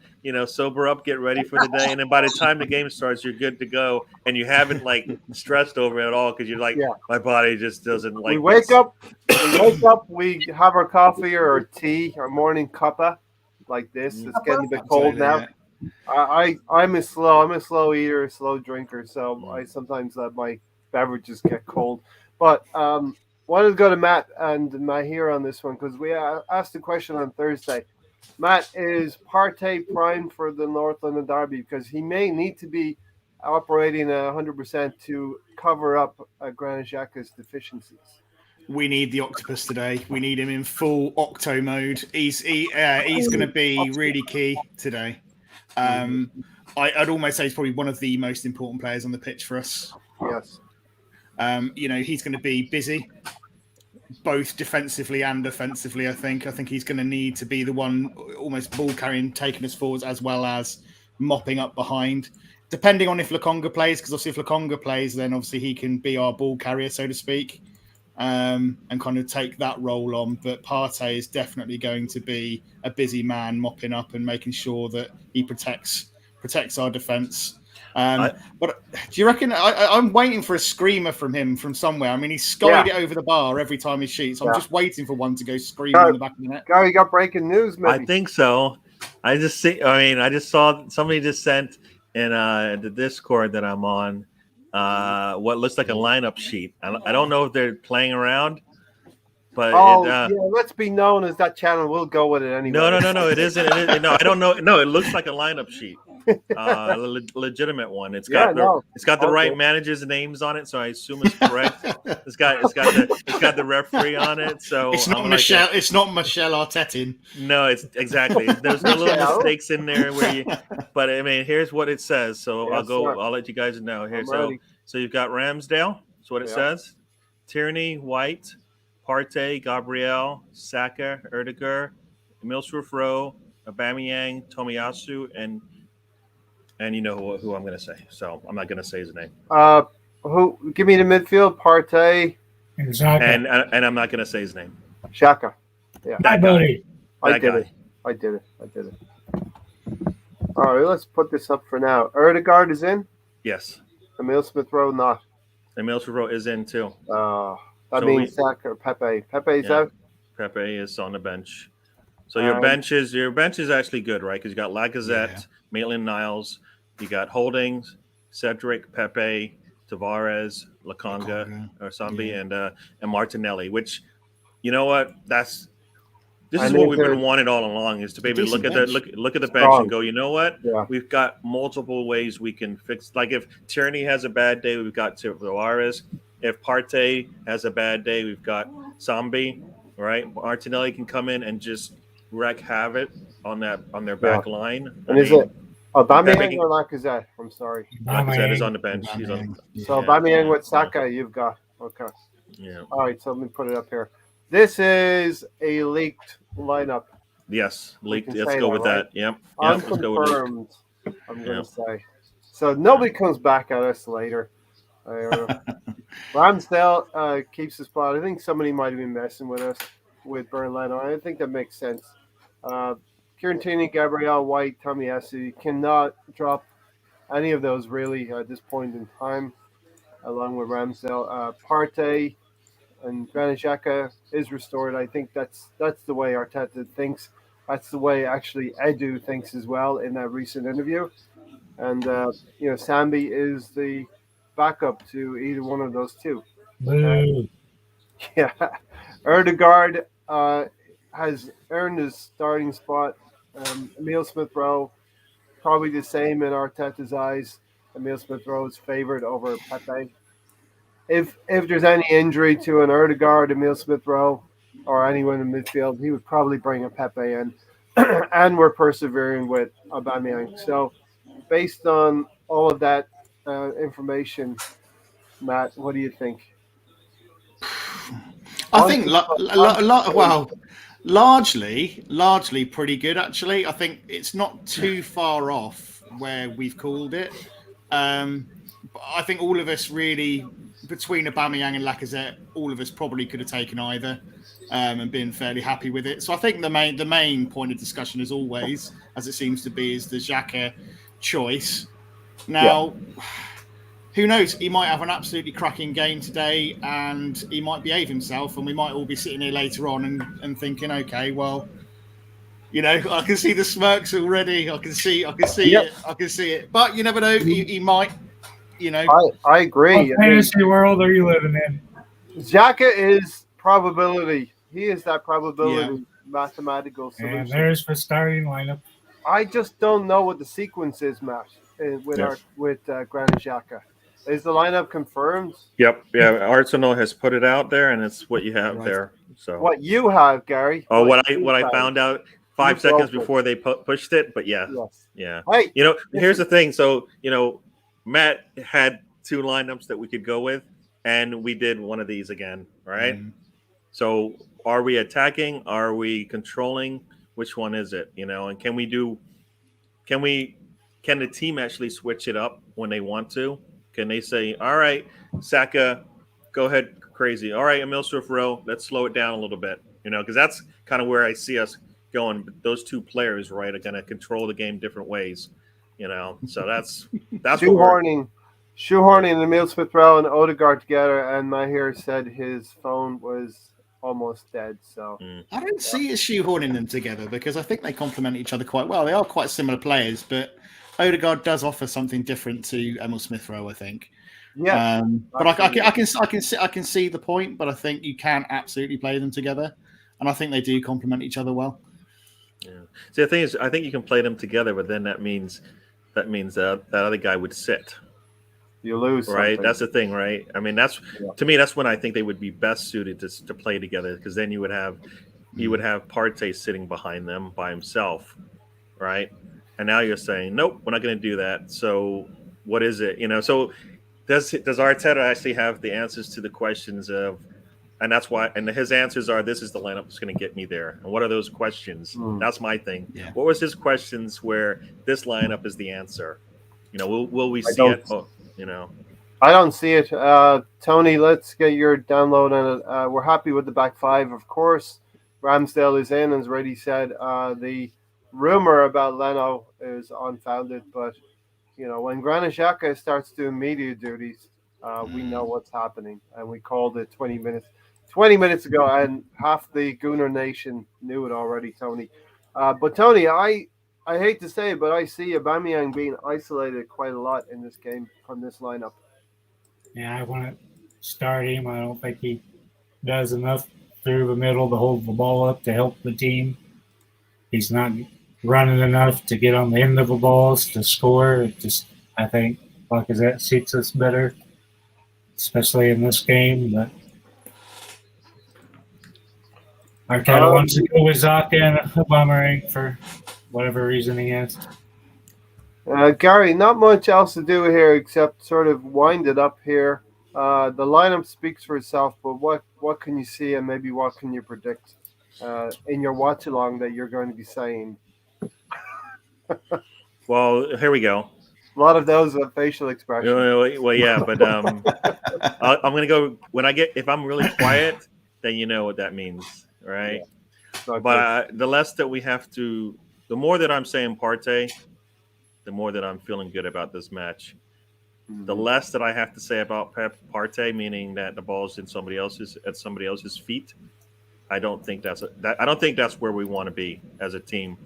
sober up, get ready for the day. And then by the time the game starts, you're good to go. And you haven't like stressed over it at all because you're like, Yeah. my body just doesn't We like wake this. up, we have our coffee or our tea, our morning cuppa, like this. It's getting a bit cold now. Yeah. I'm a slow eater, a slow drinker, so I sometimes let my beverages get cold. But wanted to go to Matt and Mahir on this one because we asked the question on Thursday. Matt, is Partey prime for the North London Derby because he may need to be operating 100% to cover up Granit Xhaka's deficiencies? We need the octopus today. We need him in full octo mode. He's going to be really key today. I'd almost say he's probably one of the most important players on the pitch for us. Yes. He's going to be busy, both defensively and offensively. I think he's going to need to be the one almost ball carrying, taking us forwards, as well as mopping up behind. Depending on if Lokonga plays, because obviously if Lokonga plays, then obviously he can be our ball carrier, so to speak, and kind of take that role on. But Partey is definitely going to be a busy man, mopping up and making sure that he protects our defence. But do you reckon? I'm waiting for a screamer from him from somewhere. I mean, he's skied it over the bar every time he shoots. I'm just waiting for one to go screaming in the back of the net. Gary, you got breaking news, maybe? I think so. I just saw somebody just sent in the Discord that I'm on what looks like a lineup sheet. I don't know if they're playing around, but let's be known as that channel. We'll go with it anyway. No, it isn't. No, I don't know. No, it looks like a lineup sheet. A legitimate one. It's got the right managers' names on it, so I assume it's correct. It's got the referee on it. So it's not Michelle. It's not Michelle Arteta. No, it's exactly. There's no little mistakes in there but I mean, here's what it says. So I'll let you guys know here. So you've got Ramsdale. That's what it says. Tierney, White, Partey, Gabriel, Saka, Erdegar, Emil Smith-Rowe, Aubameyang, Tomiyasu, and you know who I'm going to say. So I'm not going to say his name. Who? Give me the midfield. Partey. And I'm not going to say his name. Xhaka. Yeah. That guy. I did it. All right, let's put this up for now. Erdegaard is in. Yes. Emil Smith-Rowe not. Emil Smith-Rowe is in too. That means Saka or Pepe. Pepe's out. Pepe is on the bench. So your bench is actually good, right? Because you got Lacazette, Maitland-Niles, you got Holdings, Cedric, Pepe, Tavares, Lokonga, or Sambi, and Martinelli. Which, you know what? This is what we've been wanting all along: is to be able to look at the bench and go, you know what? Yeah. We've got multiple ways we can fix. Like if Tierney has a bad day, we've got Tavares. If Partey has a bad day, we've got Sambi. Right? Martinelli can come in and just wreak havoc on their back line. Is it Aubameyang or Lacazette? I'm sorry. Lacazette is on the bench. He's on. So Aubameyang with Saka, you've got. Okay. Yeah. All right, so let me put it up here. This is a leaked lineup. Yes, leaked. Let's go with that. Yep. Unconfirmed, I'm going to say. So nobody comes back at us later. Ramsdale keeps his spot. I think somebody might have been messing with us with Burnley. I think that makes sense. Kieran Tierney, Gabriel, White, Tomiyasu cannot drop any of those really at this point in time, along with Ramsdale. Partey and Granit Xhaka is restored. I think that's the way Arteta thinks. That's the way actually Edu thinks as well in that recent interview. And Sambi is the backup to either one of those two. Erdegaard has earned his starting spot. Emil Smith-Rowe, probably the same in Arteta's eyes. Emil Smith-Rowe is favored over Pepe. If there's any injury to an Erdegaard, Emil Smith-Rowe, or anyone in midfield, he would probably bring a Pepe in. And we're persevering with Aubameyang. So based on all of that information, Matt, what do you think? I think largely pretty good, actually. I think it's not too far off where we've called it. I think all of us really between Aubameyang and Lacazette, all of us probably could have taken either and been fairly happy with it. So I think the main point of discussion, as always, as it seems to be, is the Xhaka choice. Now, who knows? He might have an absolutely cracking game today, and he might behave himself, and we might all be sitting here later on and thinking, okay, well, you know, I can see the smirks already. I can see it. I can see it. But you never know. He might. You know. I agree. What fantasy world are you living in? Xhaka is probability. He is that probability mathematical solution. And there's the starting lineup. I just don't know what the sequence is, Matt, with Granit Xhaka. Is the lineup confirmed? Yep. Yeah. Arsenal has put it out there, and it's what you have there. So what you have, Gary? Oh, what I found out 5 seconds before they pushed it, but yeah. Hey, you know, here's the thing. So you know, Matt had 2 lineups that we could go with, and we did one of these again, right? So are we attacking? Are we controlling? Which one is it? You know, and can the team actually switch it up when they want to? Can they say, all right, Saka, go ahead crazy. All right, Emil Smith Rowe, let's slow it down a little bit. You know, because that's kind of where I see us going. Those 2 players, right, are going to control the game different ways. You know, so that's shoehorning Emil Smith Rowe and Odegaard together. And Mahir said his phone was almost dead. So I don't see it shoehorning them together because I think they complement each other quite well. They are quite similar players, but Odegaard does offer something different to Emil Smith Rowe, I think. Yeah, but I can see the point, but I think you can absolutely play them together, and I think they do complement each other well. Yeah. See, the thing is, I think you can play them together, but then that means that other guy would sit. You lose, right? Something. That's the thing, right? I mean, to me, that's when I think they would be best suited to play together, because then you would have Partey sitting behind them by himself, right? And now you're saying, nope, we're not going to do that. So what is it? You know, so does Arteta actually have the answers to the questions of, and that's why, and his answers are, this is the lineup that's going to get me there. And what are those questions? That's my thing. Yeah. What was his questions where this lineup is the answer? You know, will we see it? Oh, you know, I don't see it. Tony, let's get your download on it. We're happy with the back 5, of course. Ramsdale is in, as Reddy said. The rumor about Leno is unfounded, but you know, when Granit Xhaka starts doing media duties, we know what's happening, and we called it 20 minutes ago, and half the Gooner Nation knew it already, Tony. But Tony, I hate to say it, but I see Aubameyang being isolated quite a lot in this game from this lineup. Yeah, I want to start him. I don't think he does enough through the middle to hold the ball up to help the team. He's not running enough to get on the end of the balls to score. I think Lacazette suits us better, especially in this game. But Arteta wants to go with Zaka and Aubameyang for whatever reason he has. Gary, not much else to do here except sort of wind it up here. The lineup speaks for itself, but what can you see and maybe what can you predict in your watch along that you're going to be saying? Well, here we go. A lot of those are facial expressions. Well, yeah, but I'm going to go if I'm really quiet, then you know what that means, right? Yeah. But the less that we have to, the more that I'm saying Partey, the more that I'm feeling good about this match. The less that I have to say about Partey, meaning that the ball's at somebody else's feet, I don't think that's where we want to be as a team.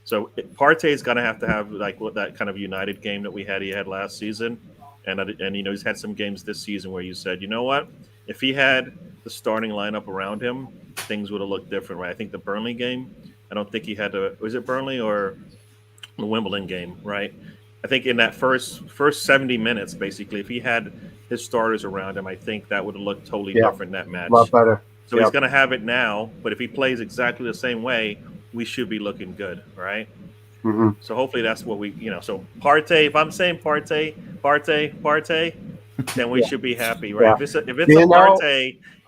So Partey's going to have like that kind of united game that he had last season, and you know, he's had some games this season where you said, you know what, if he had the starting lineup around him, things would have looked different, right? I think the Burnley game, I don't think he had was it Burnley or the Wimbledon game, right? I think in that first 70 minutes, basically, if he had his starters around him, I think that would have looked totally different in that match. A lot better. So he's going to have it now, but if he plays exactly the same way, we should be looking good, right? Mm-hmm. So hopefully that's what so Partey, if I'm saying Partey, then we should be happy, right? Yeah. If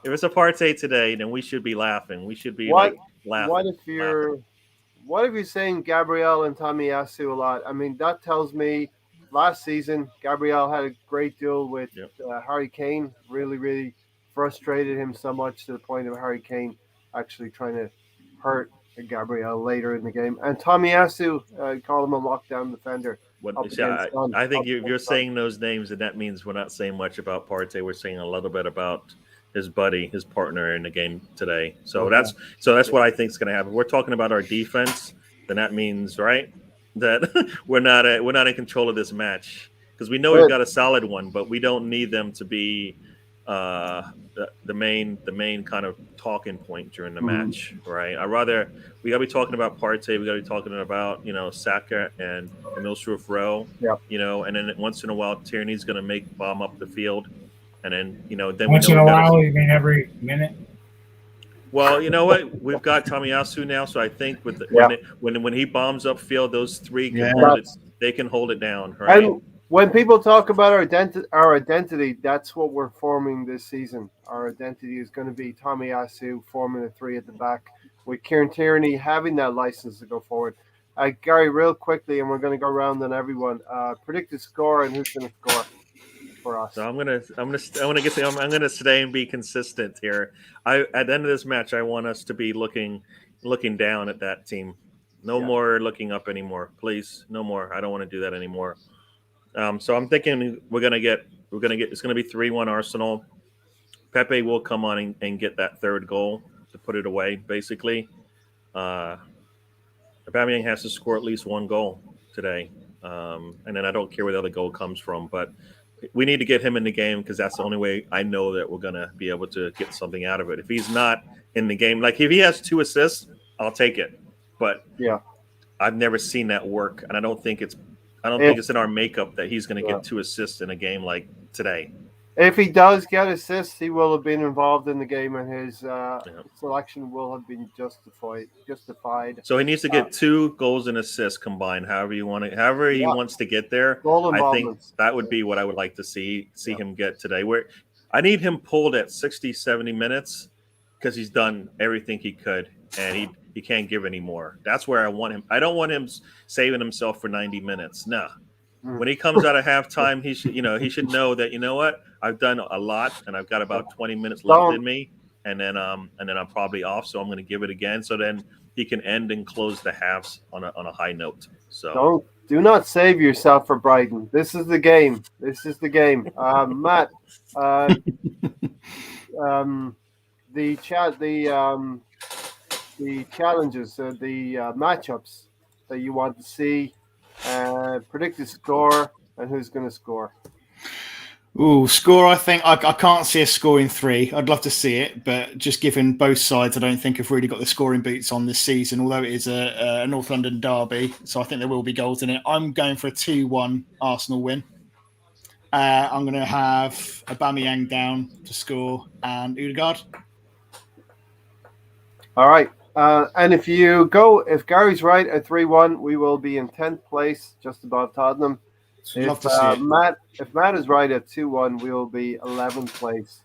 it's a Partey today, then we should be laughing. We should be laughing. What if you're saying Gabriel and Tomiyasu a lot? I mean, that tells me last season, Gabriel had a great duel with Yep. Harry Kane. Really, really frustrated him so much to the point of Harry Kane actually trying to hurt Gabriel later in the game. And Tomiyasu called him a lockdown defender up What? See, against Son. I think Up if you're against Son. saying those names, and that means we're not saying much about Partey. We're saying a little bit about his buddy, his partner in the game today. So Okay. that's what I think is going to happen. We're talking about our defense, then that means right that we're not in control of this match because we know we've Good. got a solid one, but we don't need them to be uh, the main kind of talking point during the Mhm. match, right? I rather we got to be talking about Partey. We got to be talking about Saka and Emil Smith Rowe, Yep. and then once in a while Tierney's going to make bomb up the field, and then then we Once know in we've a got while, you mean every minute? well, you know what? We've got Tomiyasu now, so I think with Yeah. when he bombs upfield, those three can Yeah. hold it. That's They can hold it down, right? And when people talk about our identity, that's what we're forming this season. Our identity is going to be Tomiyasu forming a three at the back, with Kieran Tierney having that license to go forward. Gary, real quickly, and we're going to go around on everyone. Predict the score and who's going to score for us. So I'm gonna stay and be consistent here. At the end of this match, I want us to be looking down at that team. No Yeah. more looking up anymore, please. No more. I don't want to do that anymore. So I'm thinking we're gonna get it's gonna be 3-1 Arsenal. Pepe will come on and get that third goal to put it away. Basically, uh, Aubameyang has to score at least one goal today, and then I don't care where the other goal comes from, but we need to get him in the game because that's the only way I know that we're gonna be able to get something out of it. If he's not in the game, like if he has 2 assists, I'll take it. But Yeah. I've never seen that work, and I don't think it's If in our makeup that he's going to Yeah. get 2 assists in a game like today. if he does get assists, he will have been involved in the game, and his Yeah. selection will have been justified. So he needs to get 2 goals and assists combined. However he Yeah. wants to get there. Goal I think involvements. that would be what I would like to see him get today. Where I need him pulled at 60, 70 minutes because he's done everything he could, and he can't give any more. That's where I want him. I don't want him saving himself for 90 minutes. Nah. Mm. When he comes out of halftime, he should know that what I've done a lot, and I've got about 20 minutes left in me, and then I'm probably off, so I'm going to give it again. So then he can end and close the halves on a high note. So Do not save yourself for Brighton. This is the game. Matt, the challenges, the matchups that you want to see, predict the score, and who's going to score. Ooh, score! I think I can't see a score in 3. I'd love to see it, but just given both sides, I don't think have really got the scoring boots on this season. Although it is a North London derby, so I think there will be goals in it. I'm going for a 2-1 Arsenal win. I'm going to have Aubameyang down to score and Odegaard. All right. And if Gary's right at 3-1, we will be in 10th place, just above Tottenham. Love to see it. If Matt is right at 2-1, we will be 11th place,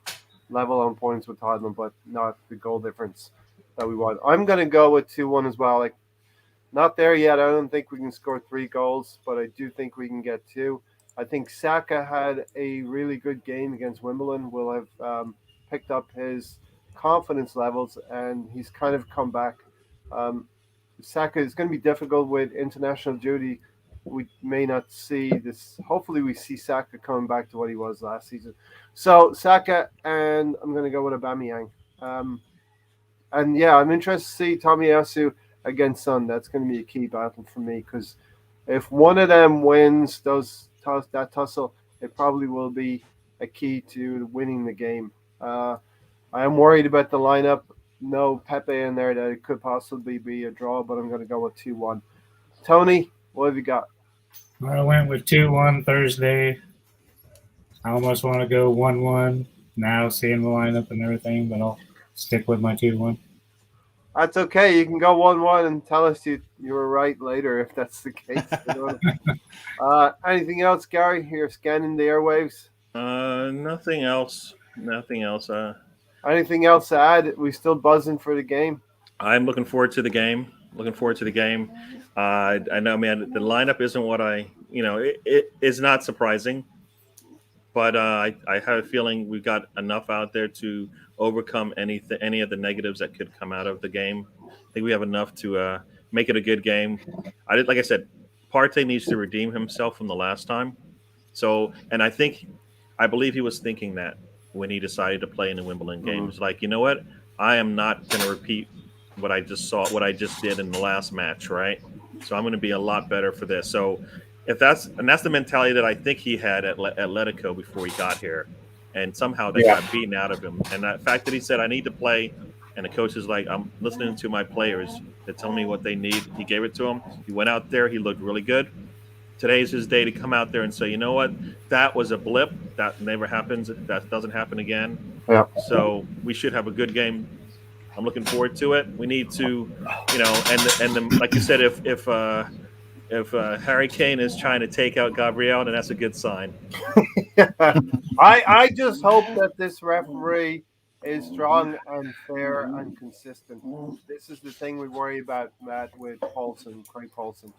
level on points with Tottenham, but not the goal difference that we want. I'm going to go with 2-1 as well. Like, not there yet. I don't think we can score 3 goals, but I do think we can get 2. I think Saka had a really good game against Wimbledon. Will have picked up his confidence levels, and he's kind of come back. Saka is going to be difficult with international duty. We may not see this. Hopefully, we see Saka coming back to what he was last season. So Saka, and I'm going to go with Aubameyang. And yeah, I'm interested to see Tomiyasu against Son. That's going to be a key battle for me because if one of them wins that tussle, it probably will be a key to winning the game. I am worried about the lineup. No Pepe in there that it could possibly be a draw, but I'm going to go with 2-1. Tony, what have you got? I went with 2-1 Thursday. I almost want to go 1-1 now, seeing the lineup and everything, but I'll stick with my 2-1. That's okay. You can go 1-1 and tell us you were right later if that's the case. Anything else, Gary? You're scanning the airwaves. nothing else. Anything else to add? We still buzzing for the game? I'm looking forward to the game. I know, man. The lineup isn't what I it is not surprising. But I have a feeling we've got enough out there to overcome any of the negatives that could come out of the game. I think we have enough to make it a good game. Like I said, Partey needs to redeem himself from the last time. So, and I believe he was thinking that when he decided to play in the Wimbledon game. It's like, you know what? I am not going to repeat what I just did in the last match, right? So I'm going to be a lot better for this. So if that's the mentality that I think he had at Atletico before he got here, and somehow that got beaten out of him. And the fact that he said, I need to play, and the coach is like, I'm listening to my players. They tell me what they need. He gave it to them. He went out there. He looked really good. Today's his day to come out there and say, you know what, that was a blip. That never happens. That doesn't happen again. Yeah. So we should have a good game. I'm looking forward to it. We need to, like you said, if Harry Kane is trying to take out Gabriel, then that's a good sign. I just hope that this referee is strong and fair and consistent. This is the thing we worry about, Matt, with Craig Paulson.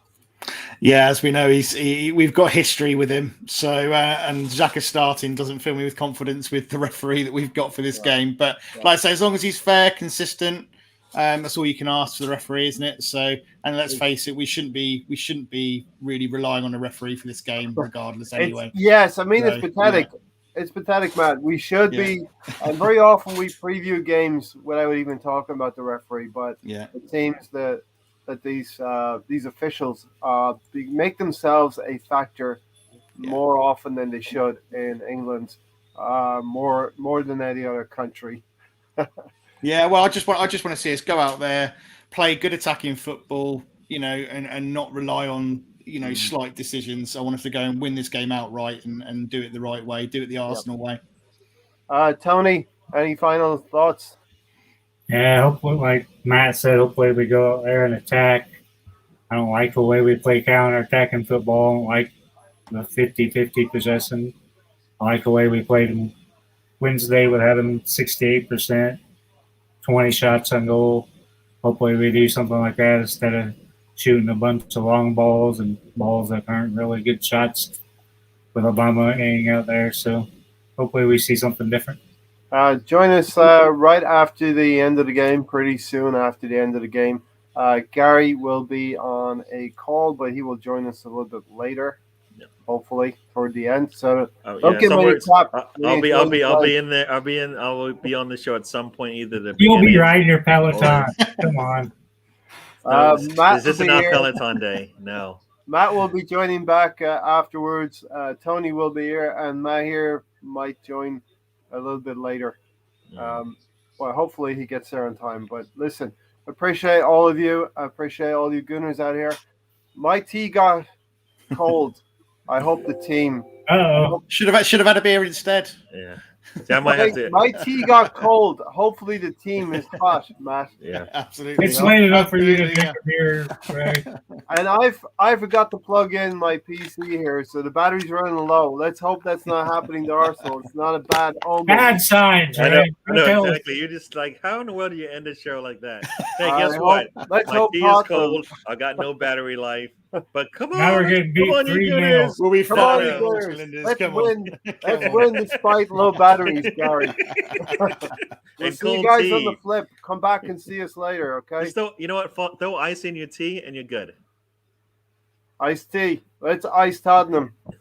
Yeah, as we know, we've got history with him. So, and Xhaka starting doesn't fill me with confidence with the referee that we've got for this game. But like I say, as long as he's fair, consistent, that's all you can ask for the referee, isn't it? So, and let's face it, we shouldn't be really relying on the referee for this game, regardless. Anyway, it's pathetic. Yeah. It's pathetic, Matt. We should be, and very often we preview games without even talking about the referee. But it seems that these officials make themselves a factor more often than they should in England, more than any other country. Well, I just want to see us go out there, play good attacking football, and not rely on slight decisions. I want us to go and win this game outright and do it the right way, do it the Arsenal way. Tony, any final thoughts? Yeah, hopefully, like Matt said, hopefully we go out there and attack. I don't like the way we play counter-attacking football. I don't like the 50-50 possession. I like the way we played them Wednesday with having 68%, 20 shots on goal. Hopefully we do something like that instead of shooting a bunch of long balls and balls that aren't really good shots with Obama hanging out there. So hopefully we see something different. Join us right after the end of the game, pretty soon after the end of the game. Gary will be on a call, but he will join us a little bit later, hopefully toward the end. So don't give me I'll be in there. I'll be on the show at some point. Either you'll be riding your Peloton. Come on. Is this not Peloton day? No. Matt will be joining back afterwards. Tony will be here, and Matt here might join a little bit later. Well, hopefully he gets there on time. But listen, appreciate all of you. I appreciate all you Gunners out here. My tea got cold. I hope the team. Should have had a beer instead. Yeah. I might have to. My tea got cold. Hopefully the team is hot, Matt. Yeah, absolutely. It's late enough for you to drink a beer, right? And I forgot to plug in my PC here, so the battery's running low. Let's hope that's not happening to Arsenal. It's not a bad omen. Bad signs, right? I know exactly. You're just like, how in the world do you end a show like that? Hey, guess what? Let's my hope tea is cold. I got no battery life. But come on, now we're getting beat 3-0. We'll be fine. Let's win. Let's win despite low batteries, Gary. We'll see you guys on the flip. Come back and see us later, okay? Just you know what? Throw ice in your tea and you're good. Iced tea. Let's ice Tottenham.